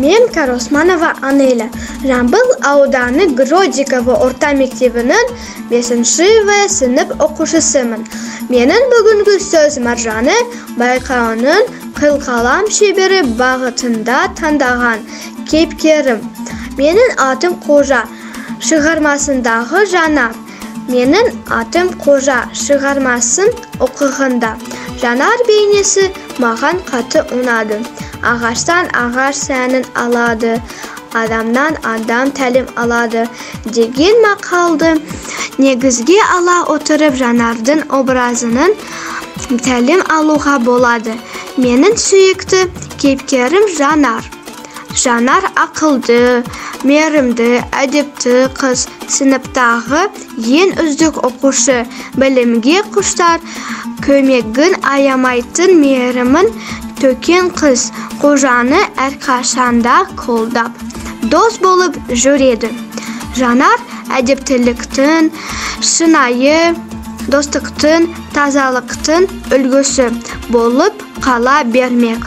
Мен Каросманова Анеля. Жамбыл ауданы Гродиково орта мектебінің 5-ші сынып оқушысымын. Менің бүгінгі сөз маржаны байқауының қылқалам шебері бағытында таңдаған кейіпкерім. Менің атым Қожа шығармасындағы Жанар. Менің атым Қожа шығармасын оқығанда Жанар бейнесі маған қатты ұнады. Ағаштан ағаш сәнін алады, адамнан адам тәлім алады деген мақалды негізге ала отырып Жанардың образының тәлім алуға болады. Менің сүйікті кейіпкерім Жанар. Жанар ақылды, мейірімді, әдепті қыз, сыныптағы ең үздік оқушы, білімге құштар, көмегін аямайтын, мейірімін төкен қыз. Қожаны әрқашанда қолдап, дос болып жүреді. Жанар әдептіліктің, шынайы достықтың, тазалықтың үлгісі болып қала бермек.